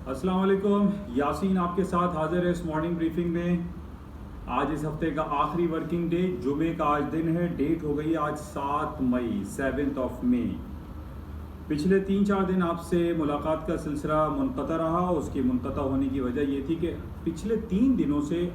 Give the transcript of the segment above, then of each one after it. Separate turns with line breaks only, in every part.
السلام علیکم، یاسین آپ کے ساتھ حاضر ہے اس مارننگ بریفنگ میں۔ آج اس ہفتے کا آخری ورکنگ ڈے، جمعے کا آج دن ہے، ڈیٹ ہو گئی آج 7 مئی 7 مئی۔ پچھلے 3-4 دن آپ سے ملاقات کا سلسلہ منقطع رہا۔ اس کی منقطع ہونے کی وجہ یہ تھی کہ پچھلے 3 دنوں سے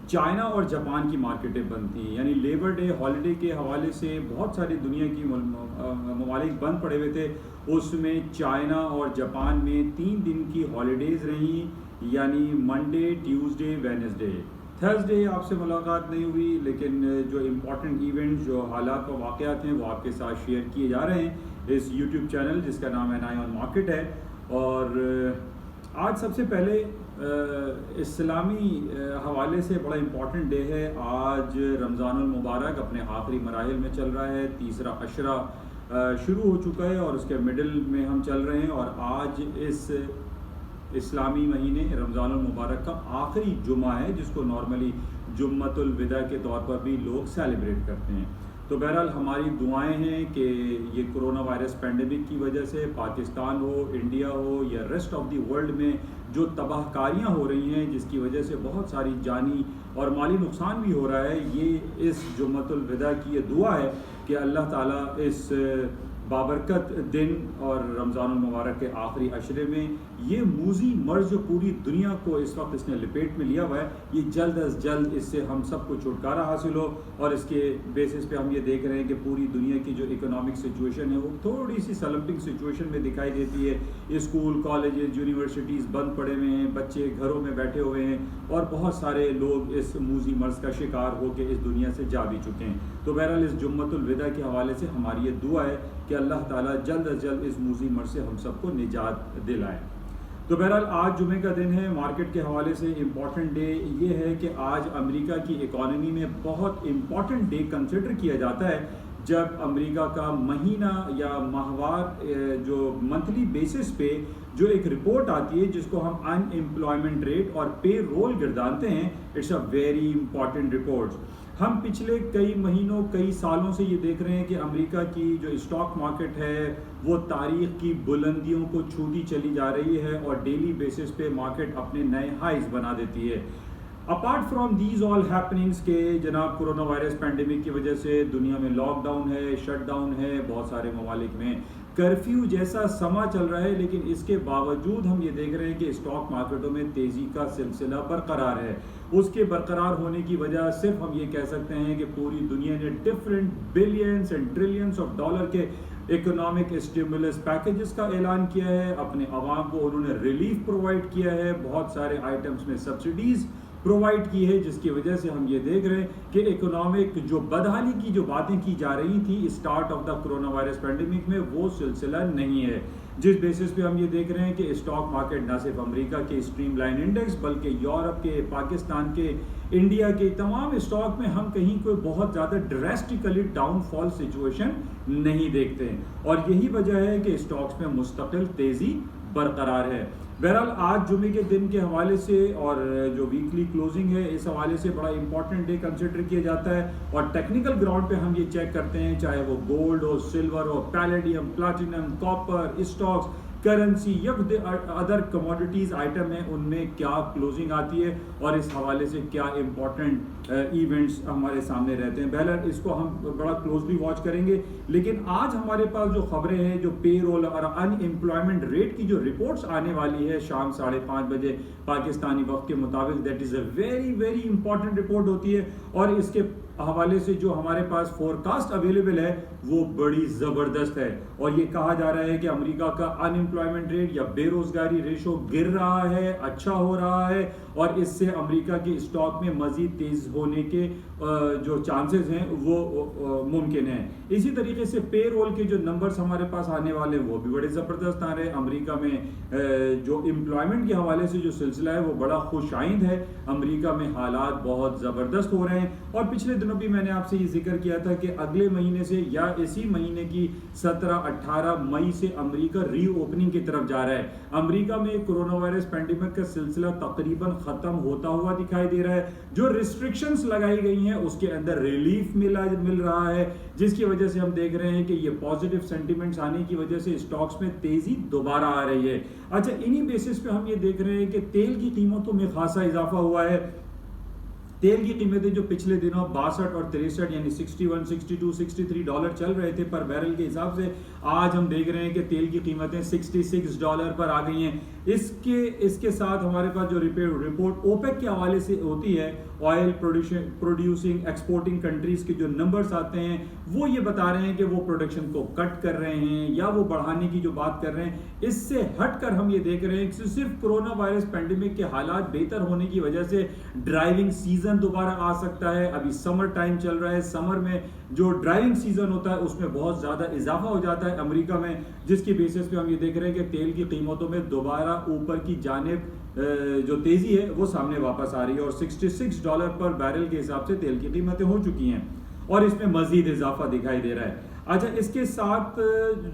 چائنا اور جاپان کی مارکیٹیں بند تھیں، یعنی لیبر ڈے ہالیڈے کے حوالے سے بہت ساری دنیا کی ممالک بند پڑے ہوئے تھے۔ اس میں چائنا اور جاپان میں 3 دن کی ہالیڈیز رہیں، یعنی منڈے، ٹیوزڈے، وینسڈے۔ تھرسڈے آپ سے ملاقات نہیں ہوئی، لیکن جو امپورٹنٹ ایونٹ، جو حالات و واقعات ہیں، وہ آپ کے ساتھ شیئر کیے جا رہے ہیں اس یوٹیوب چینل جس کا نام NI on Market ہے۔ اور آج سب سے پہلے اسلامی حوالے سے بڑا امپورٹنٹ ڈے ہے۔ آج رمضان المبارک اپنے آخری مراحل میں چل رہا ہے، تیسرا عشرہ شروع ہو چکا ہے اور اس کے مڈل میں ہم چل رہے ہیں، اور آج اس اسلامی مہینے رمضان المبارک کا آخری جمعہ ہے، جس کو نارملی جمعۃ الوداع کے طور پر بھی لوگ سیلیبریٹ کرتے ہیں۔ تو بہرحال ہماری دعائیں ہیں کہ یہ کرونا وائرس پینڈیمک کی وجہ سے پاکستان ہو، انڈیا ہو یا ریسٹ آف دی ورلڈ میں جو تباہ کاریاں ہو رہی ہیں، جس کی وجہ سے بہت ساری جانی اور مالی نقصان بھی ہو رہا ہے، یہ اس جمعۃ الوداع کی یہ دعا ہے کہ اللہ تعالیٰ اس بابرکت دن اور رمضان المبارک کے آخری عشرے میں یہ موذی مرض جو پوری دنیا کو اس وقت اس نے لپیٹ میں لیا ہوا ہے، یہ جلد از جلد اس سے ہم سب کو چھٹکارا حاصل ہو۔ اور اس کے بیسس پہ ہم یہ دیکھ رہے ہیں کہ پوری دنیا کی جو اکنامک سچویشن ہے وہ تھوڑی سی سلمپنگ سچویشن میں دکھائی دیتی ہے۔ اسکول، کالجز، یونیورسٹیز بند پڑے ہوئے ہیں، بچے گھروں میں بیٹھے ہوئے ہیں، اور بہت سارے لوگ اس موذی مرض کا شکار ہو کے اس دنیا سے جا بھی چکے ہیں۔ تو بہرحال اس جمعۃ الوداع کے حوالے سے ہماری یہ دعا ہے کہ اللہ تعالیٰ جلد از جلد اس موذی مرض سے ہم سب کو نجات دلائے۔ تو بہرحال آج جمعے کا دن ہے۔ مارکیٹ کے حوالے سے امپورٹنٹ ڈے یہ ہے کہ آج امریکہ کی اکانومی میں بہت امپورٹنٹ ڈے کنسیڈر کیا جاتا ہے، جب امریکہ کا مہینہ یا ماہوار جو منتھلی بیسس پہ جو ایک رپورٹ آتی ہے، جس کو ہم ان امپلائمنٹ ریٹ اور پے رول گردانتے ہیں، it's a very important report. ہم پچھلے کئی مہینوں، کئی سالوں سے یہ دیکھ رہے ہیں کہ امریکہ کی جو اسٹاک مارکیٹ ہے وہ تاریخ کی بلندیوں کو چھوتی چلی جا رہی ہے، اور ڈیلی بیسس پہ مارکیٹ اپنے نئے ہائیز بنا دیتی ہے۔ Apart from these all happenings کہ جناب کرونا وائرس پینڈیمک کی وجہ سے دنیا میں لاک ڈاؤن ہے، شٹ ڈاؤن ہے، بہت سارے ممالک میں کرفیو جیسا سما چل رہا ہے، لیکن اس کے باوجود ہم یہ دیکھ رہے ہیں کہ اسٹاک مارکیٹوں میں تیزی کا سلسلہ برقرار ہے۔ اس کے برقرار ہونے کی وجہ صرف ہم یہ کہہ سکتے ہیں کہ پوری دنیا نے different billions and trillions of dollar کے اکنامک اسٹیمولس پیکیجز کا اعلان کیا ہے، اپنے عوام کو انہوں نے ریلیف پرووائڈ کیا ہے، بہت سارے آئٹمس میں سبسڈیز پرووائڈ کی ہے، جس کی وجہ سے ہم یہ دیکھ رہے ہیں کہ اکنامک جو بدحالی کی جو باتیں کی جا رہی تھی start of the corona virus pandemic میں، وہ سلسلہ نہیں ہے۔ جس بیسس پہ ہم یہ دیکھ رہے ہیں کہ اسٹاک مارکیٹ نہ صرف امریکہ کے اسٹریم لائن انڈیکس، بلکہ یورپ کے، پاکستان کے، انڈیا کے تمام اسٹاک میں ہم کہیں کوئی بہت زیادہ ڈریسٹیکلی ڈاؤن فال سچویشن نہیں دیکھتے ہیں، اور یہی وجہ ہے کہ اسٹاکس میں مستقل تیزی برقرار ہے۔ بہرحال آج جمعے کے دن کے حوالے سے اور جو ویکلی کلوزنگ ہے، اس حوالے سے بڑا امپورٹنٹ ڈے کنسیڈر کیا جاتا ہے، اور ٹیکنیکل گراؤنڈ پہ ہم یہ چیک کرتے ہیں، چاہے وہ گولڈ ہو، سلور ہو، palladium, platinum, copper, stocks, currency یا ادر کموڈیٹیز آئٹم ہیں، ان میں کیا کلوزنگ آتی ہے اور اس حوالے سے کیا امپورٹنٹ ایونٹس ہمارے سامنے رہتے ہیں۔ بہرحال اس کو ہم بڑا کلوزلی واچ کریں گے، لیکن آج ہمارے پاس جو خبریں ہیں، جو پے رول اور ان امپلائمنٹ ریٹ کی جو رپورٹس آنے والی ہے شام 5:30 بجے پاکستانی وقت کے مطابق، that is a very very important report ہوتی ہے، اور اس کے حوالے سے جو ہمارے پاس فورکاسٹ اویلیبل ہے وہ بڑی زبردست ہے، اور یہ کہا جا رہا ہے کہ امریکہ کا ان امپلائمنٹ ریٹ یا بے روزگاری ریشو گر رہا ہے، اچھا ہو رہا ہے، اور اس سے امریکہ کے اسٹاک میں مزید تیز ہونے کے جو چانسز ہیں وہ ممکن ہیں۔ اسی طریقے سے پے رول کے جو نمبرز ہمارے پاس آنے والے ہیں وہ بھی بڑے زبردست آ رہے ہیں۔ امریکہ میں جو امپلائمنٹ کے حوالے سے جو سلسلہ ہے وہ بڑا خوش آئند ہے، امریکہ میں حالات بہت زبردست ہو رہے ہیں، اور پچھلے دنوں بھی میں نے آپ سے یہ ذکر کیا تھا کہ اگلے مہینے سے یا اسی مہینے کی 17-18 مئی سے امریکہ ری اوپننگ کی طرف جا رہا ہے. امریکہ میں کرونا وائرس پینڈیمک کا سلسلہ تقریباً ختم ہوتا ہوا دکھائی دے رہا ہے. جو ریسٹرکشنز لگائی گئی ہیں اس کے اندر ریلیف مل رہا ہے, جس کی وجہ سے ہم دیکھ رہے ہیں کہ یہ پازیٹیو سینٹیمنٹس آنے کی وجہ سے اسٹاکس میں تیزی دوبارہ آ رہی ہے. اچھا, انہی بیسس پہ ہم یہ دیکھ رہے ہیں کہ تیل کی قیمتوں میں خاصا اضافہ ہوا ہے. تیل کی قیمتیں جو پچھلے دنوں 62 اور 63 یعنی 61, 62, 63 ڈالر چل رہے تھے پر بیرل کے حساب سے, آج ہم دیکھ رہے ہیں کہ تیل کی قیمتیں 66 ڈالر پر آ گئی ہیں. اس کے ساتھ ہمارے پاس جو رپورٹ اوپیک کے حوالے سے ہوتی ہے, آئل پروڈیوسنگ ایکسپورٹنگ کنٹریز کے جو نمبرز آتے ہیں وہ یہ بتا رہے ہیں کہ وہ پروڈکشن کو کٹ کر رہے ہیں یا وہ بڑھانے کی جو بات کر رہے ہیں. اس سے ہٹ کر ہم یہ دیکھ رہے ہیں کہ صرف کرونا وائرس پینڈیمک کے حالات بہتر ہونے کی وجہ سے ڈرائیونگ سیزن دوبارہ آ سکتا ہے. ابھی سمر ٹائم چل رہا ہے, سمر میں جو ڈرائیونگ سیزن ہوتا ہے اس میں بہت زیادہ اضافہ ہو جاتا ہے امریکہ میں, جس کی بیسس پہ ہم یہ دیکھ رہے ہیں کہ تیل کی قیمتوں میں دوبارہ اوپر کی جانب جو تیزی ہے وہ سامنے واپس آ رہی ہے اور 66 ڈالر پر بیرل کے حساب سے تیل کی قیمتیں ہو چکی ہیں اور اس میں مزید اضافہ دکھائی دے رہا ہے. اچھا, اس کے ساتھ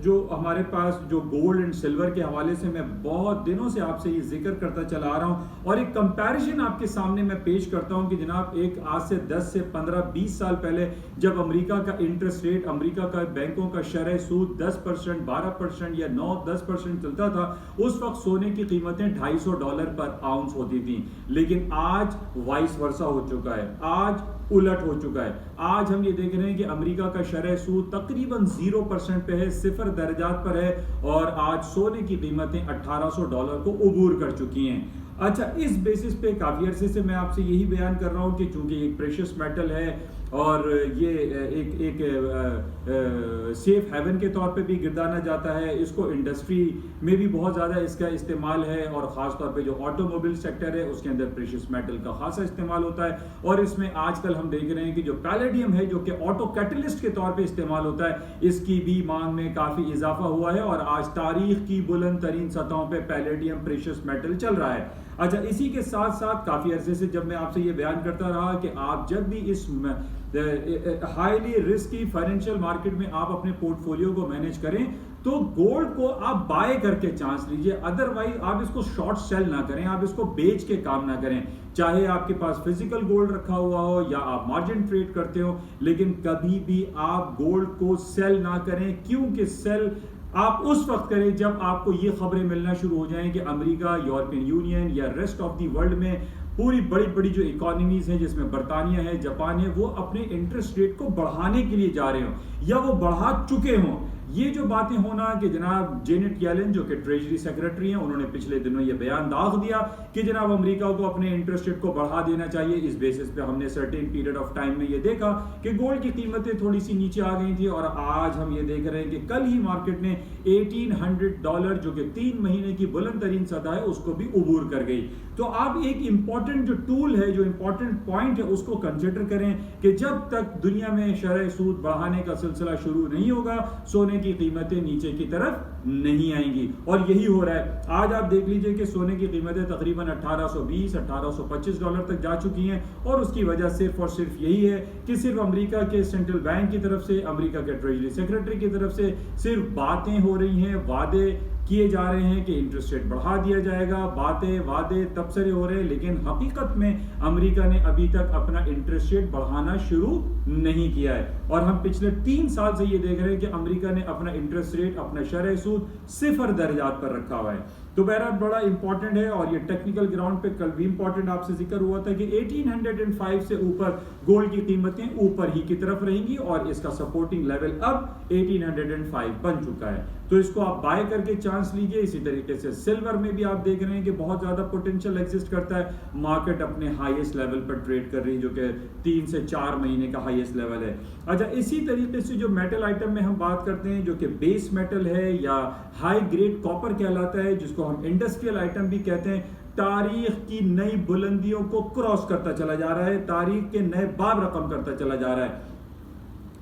جو ہمارے پاس جو گولڈ اینڈ سلور کے حوالے سے میں بہت دنوں سے آپ سے یہ ذکر کرتا چلا آ رہا ہوں اور ایک کمپیریشن آپ کے سامنے میں پیش کرتا ہوں کہ جناب ایک آج سے 10 سے 15-20 سال پہلے جب امریکہ کا انٹرسٹ ریٹ, امریکہ کا بینکوں کا شرح سود 10%, 12% یا 9-10% چلتا تھا, اس وقت سونے کی قیمتیں $250 پر آؤنس ہوتی تھیں. لیکن آج وائس ورسا ہو چکا ہے, آج الٹ ہو چکا ہے. آج ہم یہ دیکھ رہے ہیں کہ امریکہ کا شرح سود تقریباً 0% پہ ہے, 0 درجات پر ہے اور آج سونے کی قیمتیں $1800 کو عبور کر چکی ہیں. اچھا, اس بیسس پہ کافی عرصے سے میں آپ سے یہی بیان کر رہا ہوں کہ چونکہ ایک پریشس میٹل ہے اور یہ ایک سیف ہیون کے طور پہ بھی گردانا جاتا ہے, اس کو انڈسٹری میں بھی بہت زیادہ اس کا استعمال ہے اور خاص طور پہ جو آٹو موبائل سیکٹر ہے اس کے اندر پریشس میٹل کا خاصا استعمال ہوتا ہے. اور اس میں آج کل ہم دیکھ رہے ہیں کہ جو پیلیڈیم ہے جو کہ آٹو کیٹلسٹ کے طور پہ استعمال ہوتا ہے, اس کی بھی مانگ میں کافی اضافہ ہوا ہے اور آج تاریخ کی بلند ترین سطحوں پہ پیلیڈیم پریشس میٹل چل رہا ہے. اچھا, اسی کے ساتھ ساتھ کافی عرصے سے جب میں آپ سے یہ بیان کرتا رہا کہ آپ جب بھی اس ہائیلی رسکی فائنینشیل مارکیٹ میں آپ اپنے پورٹ فولیو کو مینیج کریں تو گولڈ کو آپ بائی کر کے چانس لیجئے, ادروائز آپ اس کو شارٹ سیل نہ کریں, آپ اس کو بیچ کے کام نہ کریں. چاہے آپ کے پاس فزیکل گولڈ رکھا ہوا ہو یا آپ مارجن ٹریڈ کرتے ہو, لیکن کبھی بھی آپ گولڈ کو سیل نہ کریں, کیونکہ سیل آپ اس وقت کریں جب آپ کو یہ خبریں ملنا شروع ہو جائیں کہ امریکہ, یورپین یونین یا ریسٹ آف دی ورلڈ میں پوری بڑی جو اکانومیز ہیں جس میں برطانیہ ہے, جاپان ہے, وہ اپنے انٹرسٹ ریٹ کو بڑھانے کے لیے جا رہے ہوں یا وہ بڑھا چکے ہوں. یہ جو باتیں ہونا کہ جناب جینٹ ییلن جو کہ ٹریجری سیکرٹری ہیں, انہوں نے پچھلے دنوں یہ بیان داغ دیا کہ جناب امریکہ کو اپنے انٹرسٹ ریٹ کو بڑھا دینا چاہیے. اس بیسس پہ ہم نے سرٹین پیریڈ آف ٹائم میں یہ دیکھا کہ گولڈ کی قیمتیں تھوڑی سی نیچے آ گئی تھی اور آج ہم یہ دیکھ رہے ہیں کہ کل ہی مارکیٹ نے $1800 جو کہ 3 مہینے کی بلند ترین سطح ہے اس کو بھی عبور کر گئی. تو آپ ایک امپورٹنٹ جو ٹول ہے, جو امپورٹنٹ پوائنٹ ہے, اس کو کنسیڈر کریں کہ جب تک دنیا میں شرح سود بڑھانے کا سلسلہ شروع نہیں ہوگا سونے کی قیمتیں نیچے کی طرف نہیں آئیں گی, اور یہی ہو رہا ہے. آج آپ دیکھ لیجئے کہ سونے کی قیمتیں تقریباً $1820-1825 تک جا چکی ہیں اور اس کی وجہ صرف اور صرف یہی ہے کہ صرف امریکہ کے سینٹرل بینک کی طرف سے, امریکہ کے ٹریجری سیکرٹری کی طرف سے صرف باتیں ہو رہی ہیں, وعدے کیے جا رہے ہیں کہ انٹرسٹ ریٹ بڑھا دیا جائے گا, باتیں وعدے تبصرے ہو رہے ہیں, لیکن حقیقت میں امریکہ نے ابھی تک اپنا انٹرسٹ ریٹ بڑھانا شروع نہیں کیا ہے. اور ہم پچھلے 3 سال سے یہ دیکھ رہے ہیں کہ امریکہ نے اپنا انٹرسٹ ریٹ, اپنا شرح سود 0 درجات پر رکھا ہوا ہے. تو بہرحال بڑا امپورٹنٹ ہے اور یہ ٹیکنیکل گراؤنڈ پہ کل بھی امپورٹنٹ آپ سے ذکر ہوا تھا کہ 1805 سے اوپر گولڈ کی قیمتیں اوپر ہی کی طرف رہیں گی اور اس کا سپورٹنگ لیول اب 1805 بن چکا ہے. تو اس کو آپ بائی کر کے چانس لیجئے. اسی طریقے سے سلور میں بھی آپ دیکھ رہے ہیں کہ بہت زیادہ پوٹینشیل ایگزسٹ کرتا ہے, مارکیٹ اپنے ہائیسٹ لیول پر ٹریڈ کر رہی ہے جو کہ 3 سے 4 مہینے کا ہائیسٹ لیول ہے. اچھا, اسی طریقے سے جو میٹل آئٹم میں ہم بات کرتے ہیں جو کہ بیس میٹل ہے یا ہائی گریڈ کاپر کہلاتا ہے, جس کو ہم انڈسٹریل آئٹم بھی کہتے ہیں, تاریخ کی نئی بلندیوں کو کراس کرتا چلا جا رہا ہے, تاریخ کے نئے باب رقم کرتا چلا جا رہا ہے.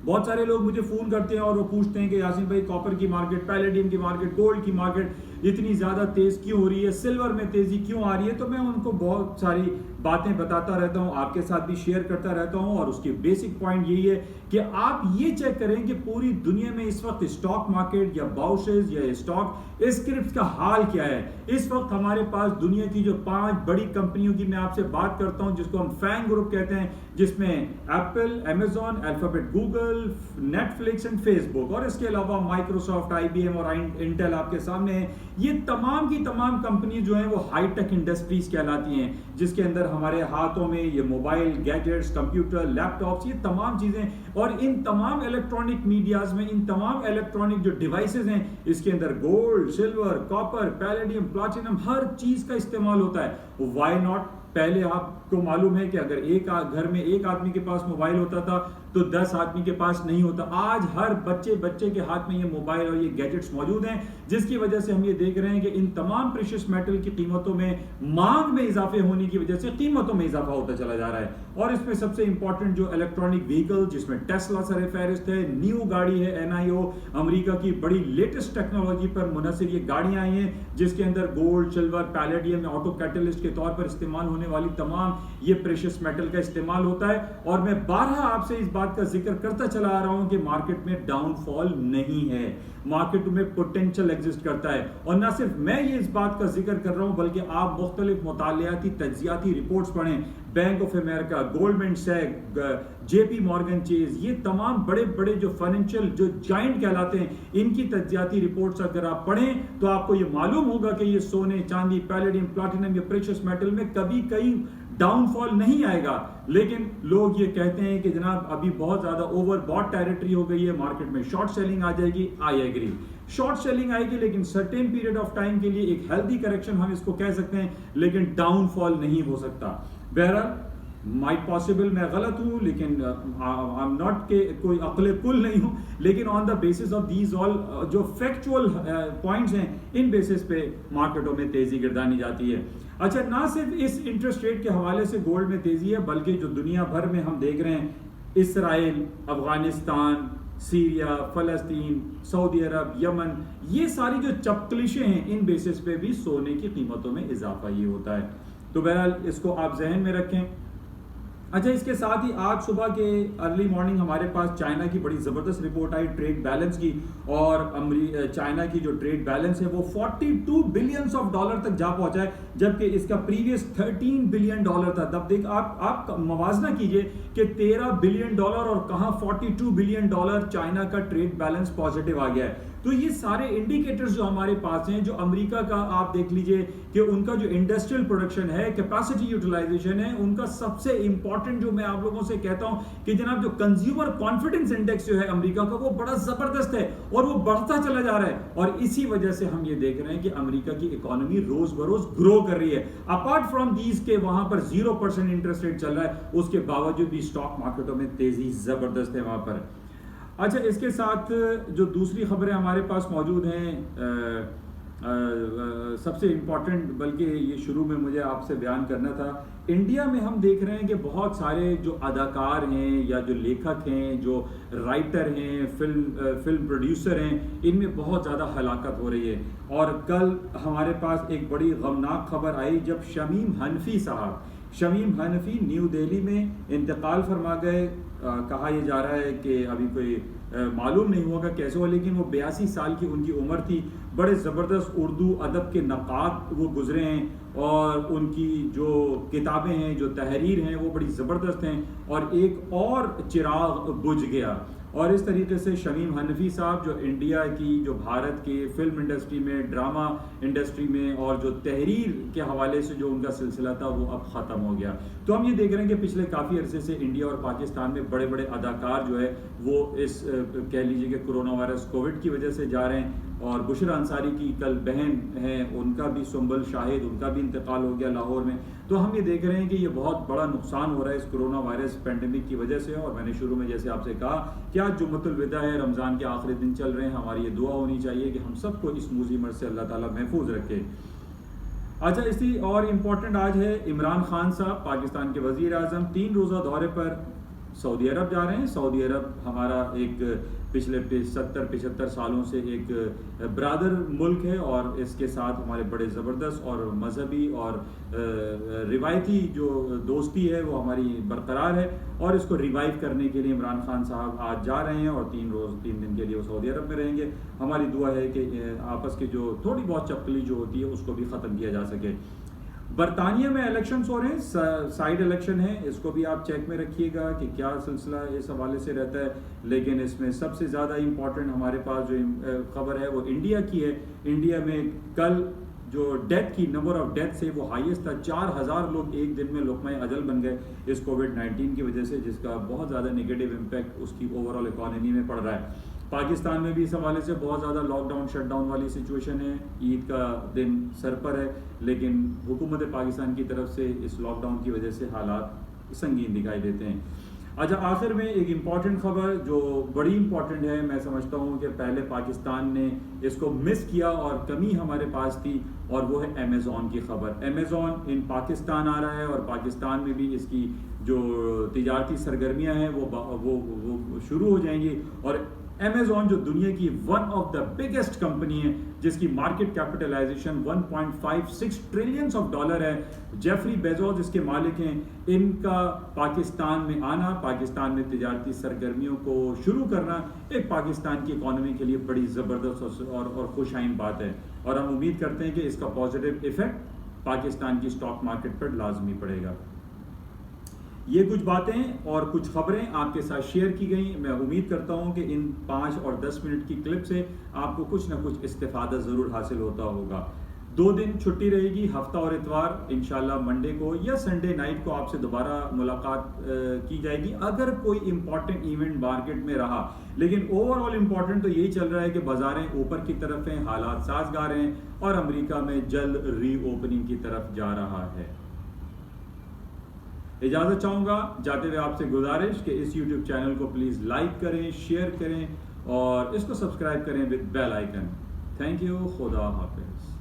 بہت سارے لوگ مجھے فون کرتے ہیں اور وہ پوچھتے ہیں کہ یاسین بھائی کاپر کی مارکیٹ, پیلیڈیم کی مارکیٹ, گولڈ کی مارکیٹ اتنی زیادہ تیز کیوں ہو رہی ہے, سلور میں تیزی کیوں آ رہی ہے. تو میں ان کو بہت ساری باتیں بتاتا رہتا ہوں, آپ کے ساتھ بھی شیئر کرتا رہتا ہوں. اور اس کی بیسک پوائنٹ یہی ہے کہ آپ یہ چیک کریں کہ پوری دنیا میں اس وقت اسٹاک مارکیٹ یا باؤشز یا اسٹاک اسکرپٹ کا حال کیا ہے. اس وقت ہمارے پاس دنیا کی جو 5 بڑی کمپنیوں کی میں آپ سے بات کرتا ہوں, جس کو ہم فینگ گروپ کہتے ہیں, جس میں Apple, Amazon, Alphabet, Google, Netflix and Facebook, اور اس کے علاوہ مائکروسافٹ, آئی بی ایم اور انٹل آپ کے سامنے ہیں. یہ تمام کی تمام کمپنی جو ہیں وہ ہائی ٹیک انڈسٹریز کہلاتی ہیں, جس کے اندر ہمارے ہاتھوں میں یہ موبائل, گیجٹس, کمپیوٹر, لیپ ٹاپس, یہ تمام چیزیں, اور ان تمام الیکٹرانک میڈیاز میں ان تمام الیکٹرانک جو ڈیوائسز ہیں اس کے اندر gold, silver, copper, palladium, platinum, ہر چیز کا استعمال ہوتا ہے. Why not? پہلے آپ کو معلوم ہے کہ اگر ایک گھر میں ایک آدمی کے پاس موبائل ہوتا تھا تو 10 آدمی کے پاس نہیں ہوتا. آج ہر بچے کے ہاتھ میں یہ موبائل اور یہ گیجٹس موجود ہیں, جس کی وجہ سے ہم یہ دیکھ رہے ہیں کہ ان تمام پریشس میٹل کی قیمتوں میں مانگ میں اضافے ہونے کی وجہ سے قیمتوں میں اضافہ ہوتا چلا جا رہا ہے. اور اس میں سب سے امپورٹنٹ جو الیکٹرانک وہیکل, جس میں ٹیسلا سر فہرست ہے, نیو گاڑی ہے NIO, امریکہ کی بڑی لیٹسٹ ٹیکنالوجی پر منحصر یہ گاڑیاں آئی ہیں, جس کے اندر gold, silver, palladium, auto catalyst کے طور پر استعمال ہونے والی تمام یہ پریشس میٹل کا استعمال ہوتا ہے. اور میں بارہا آپ سے اس بات کا ذکر کرتا چلا آ رہا ہوں کہ مارکیٹ میں ڈاؤن فال نہیں ہے, مارکیٹ میں پوٹینشل ایگزسٹ کرتا ہے. اور نہ صرف میں یہ اس بات کا ذکر کر رہا ہوں بلکہ آپ مختلف مطالعاتی تجزیاتی رپورٹس پڑھیں, Bank of America, Goldman Sachs, J P Morgan Chase, یہ تمام بڑے بڑے جو فائنینشیل جو جائنٹ کہلاتے ہیں, ان کی تجزیاتی رپورٹس اگر آپ پڑھیں تو آپ کو یہ معلوم ہوگا کہ یہ سونے, چاندی, پیلیڈیم, پلاٹینم, یہ پریشس میٹل میں کبھی کہیں ڈاؤن فال نہیں آئے گا. لیکن لوگ یہ کہتے ہیں کہ جناب ابھی بہت زیادہ اوور باٹ ٹیریٹری ہو گئی ہے, مارکیٹ میں شارٹ سیلنگ آ جائے گی. آئی ایگری, شارٹ سیلنگ آئے گی, لیکن سرٹین پیریڈ آف ٹائم کے لیے ایک ہیلدی کریکشن ہم اس کو کہہ سکتے ہیں, لیکن ڈاؤن فال نہیں ہو سکتا. بہرحال مائٹ پاسبل میں غلط ہوں, لیکن آئی ایم ناٹ کہ کوئی عقل کل نہیں ہوں, لیکن on the basis of these all جو فیکچوئل پوائنٹس ہیں, ان بیسس پہ مارکیٹوں میں تیزی گردانی جاتی ہے. اچھا, نہ صرف اس انٹرسٹ ریٹ کے حوالے سے گولڈ میں تیزی ہے, بلکہ جو دنیا بھر میں ہم دیکھ رہے ہیں, اسرائیل, افغانستان, سیریا, فلسطین, سعودی عرب, یمن, یہ ساری جو چپکلشیں ہیں, ان بیسس پہ بھی سونے کی قیمتوں میں اضافہ ہی ہوتا ہے. تو بہرحال اس کو آپ ذہن میں رکھیں. اچھا, اس کے ساتھ ہی آج صبح کے ارلی مارننگ ہمارے پاس چائنا کی بڑی زبردست رپورٹ آئی ٹریڈ بیلنس کی, اور چائنا کی جو ٹریڈ بیلنس ہے وہ $42 بلین تک جا پہنچا ہے, جبکہ اس کا پریویس $13 بلین تھا. تب دیکھ آپ موازنہ کیجئے کہ $13 بلین اور کہاں $42 بلین چائنا کا ٹریڈ بیلنس پازیٹیو آ گیا ہے. تو یہ سارے انڈیکیٹرز جو ہمارے پاس ہیں, جو امریکہ کا آپ دیکھ لیجئے کہ ان کا جو انڈسٹریل پروڈکشن ہے, کیپیسٹی یوٹیلائزیشن ہے, ان کا سب سے امپورٹنٹ جو میں آپ لوگوں سے کہتا ہوں کہ جناب جو کنزیومر کانفیڈنس انڈیکس جو ہے امریکہ کا, وہ بڑا زبردست ہے اور وہ بڑھتا چلا جا رہا ہے. اور اسی وجہ سے ہم یہ دیکھ رہے ہیں کہ امریکہ کی اکانومی روز بروز گرو کر رہی ہے. اپارٹ فرام دیز کہ وہاں پر 0% انٹرسٹ ریٹ چل رہا ہے, اس کے باوجود بھی اسٹاک مارکیٹوں میں تیزی زبردست ہے وہاں پر. اچھا, اس کے ساتھ جو دوسری خبریں ہمارے پاس موجود ہیں, سب سے امپورٹنٹ, بلکہ یہ شروع میں مجھے آپ سے بیان کرنا تھا, انڈیا میں ہم دیکھ رہے ہیں کہ بہت سارے جو اداکار ہیں یا جو لیکھک ہیں, جو رائٹر ہیں, فلم پروڈیوسر ہیں, ان میں بہت زیادہ ہلاکت ہو رہی ہے. اور کل ہمارے پاس ایک بڑی غمناک خبر آئی جب شمیم حنفی نیو دہلی میں انتقال فرما گئے. کہا یہ جا رہا ہے کہ ابھی کوئی معلوم نہیں ہوگا کیسے ہو, لیکن وہ 82 سال کی ان کی عمر تھی. بڑے زبردست اردو ادب کے نقاد وہ گزرے ہیں, اور ان کی جو کتابیں ہیں, جو تحریر ہیں, وہ بڑی زبردست ہیں. اور ایک اور چراغ بجھ گیا, اور اس طریقے سے شمیم حنفی صاحب جو انڈیا کی, جو بھارت کے فلم انڈسٹری میں, ڈرامہ انڈسٹری میں, اور جو تحریر کے حوالے سے جو ان کا سلسلہ تھا, وہ اب ختم ہو گیا. تو ہم یہ دیکھ رہے ہیں کہ پچھلے کافی عرصے سے انڈیا اور پاکستان میں بڑے بڑے اداکار جو ہے وہ اس کہہ لیجیے کہ کرونا وائرس کووڈ کی وجہ سے جا رہے ہیں. اور بشرا انصاری کی کل بہن ہیں, ان کا بھی, سنبل شاہد, ان کا بھی انتقال ہو گیا لاہور میں. تو ہم یہ دیکھ رہے ہیں کہ یہ بہت بڑا نقصان ہو رہا ہے اس کرونا وائرس پینڈیمک کی وجہ سے. اور میں نے شروع میں جیسے آپ سے کہا کہ آج جمعۃ الوداع ہے, رمضان کے آخری دن چل رہے ہیں, ہماری یہ دعا ہونی چاہیے کہ ہم سب کو اس موذی مرض سے اللہ تعالیٰ محفوظ رکھے. اچھا, اسی اور امپورٹنٹ آج ہے, عمران خان صاحب پاکستان کے وزیر اعظم 3 روزہ دورے پر سعودی عرب جا رہے ہیں. سعودی عرب ہمارا ایک پچھلے 70-75 سالوں سے ایک برادر ملک ہے، اور اس کے ساتھ ہمارے بڑے زبردست اور مذہبی اور روایتی جو دوستی ہے وہ ہماری برقرار ہے، اور اس کو ریوائیو کرنے کے لیے عمران خان صاحب آج جا رہے ہیں اور 3 دن کے لیے وہ سعودی عرب میں رہیں گے۔ ہماری دعا ہے کہ آپس کی جو تھوڑی بہت چپکلی جو ہوتی ہے اس کو بھی ختم کیا جا سکے۔ برطانیہ میں الیکشنز ہو رہے ہیں، سائیڈ الیکشن ہے، اس کو بھی آپ چیک میں رکھیے گا کہ کیا سلسلہ اس حوالے سے رہتا ہے، لیکن اس میں سب سے زیادہ امپورٹنٹ ہمارے پاس جو خبر ہے وہ انڈیا کی ہے۔ انڈیا میں کل جو ڈیتھ کی نمبر آف ڈیتھ ہے وہ ہائیسٹ تھا، 4000 لوگ ایک دن میں لقمہ اجل بن گئے اس کووڈ-19 کی وجہ سے، جس کا بہت زیادہ نگیٹو امپیکٹ اس کی اوور آل اکانومی میں پڑ رہا ہے۔ پاکستان میں بھی اس حوالے سے بہت زیادہ لاک ڈاؤن شٹ ڈاؤن والی سچویشن ہے، عید کا دن سر پر ہے، لیکن حکومت پاکستان کی طرف سے اس لاک ڈاؤن کی وجہ سے حالات سنگین دکھائی دیتے ہیں۔ اچھا، آخر میں ایک امپورٹنٹ خبر جو بڑی امپورٹنٹ ہے، میں سمجھتا ہوں کہ پہلے پاکستان نے اس کو مس کیا اور کمی ہمارے پاس تھی، اور وہ ہے امیزون کی خبر۔ امیزون ان پاکستان آ رہا ہے، اور پاکستان میں بھی اس کی جو تجارتی سرگرمیاں ہیں وہ شروع ہو جائیں گی، اور امیزون جو دنیا کی one of the biggest company ہے، جس کی مارکیٹ کیپٹلائزیشن $1.56 ٹریلین ہے، جیفری بیزوس اس کے مالک ہیں، ان کا پاکستان میں آنا، پاکستان میں تجارتی سرگرمیوں کو شروع کرنا ایک پاکستان کی اکانومی کے لیے بڑی زبردست اور خوش آئند بات ہے، اور ہم امید کرتے ہیں کہ اس کا پازیٹیو ایفیکٹ پاکستان کی اسٹاک مارکیٹ پر لازمی پڑے گا۔ یہ کچھ باتیں اور کچھ خبریں آپ کے ساتھ شیئر کی گئیں۔ میں امید کرتا ہوں کہ ان 5 اور 10 منٹ کی کلپ سے آپ کو کچھ نہ کچھ استفادہ ضرور حاصل ہوتا ہوگا۔ 2 دن چھٹی رہے گی، ہفتہ اور اتوار، انشاءاللہ منڈے کو یا سنڈے نائٹ کو آپ سے دوبارہ ملاقات کی جائے گی اگر کوئی امپورٹنٹ ایونٹ مارکیٹ میں رہا، لیکن اوور آل امپورٹنٹ تو یہی چل رہا ہے کہ بازاریں اوپر کی طرف ہیں، حالات سازگار ہیں، اور امریکہ میں جلد ری اوپننگ کی طرف جا رہا ہے۔ اجازت چاہوں گا، جاتے ہوئے آپ سے گزارش کہ اس یوٹیوب چینل کو پلیز لائک کریں، شیئر کریں، اور اس کو سبسکرائب کریں with bell icon. Thank you, خدا حافظ۔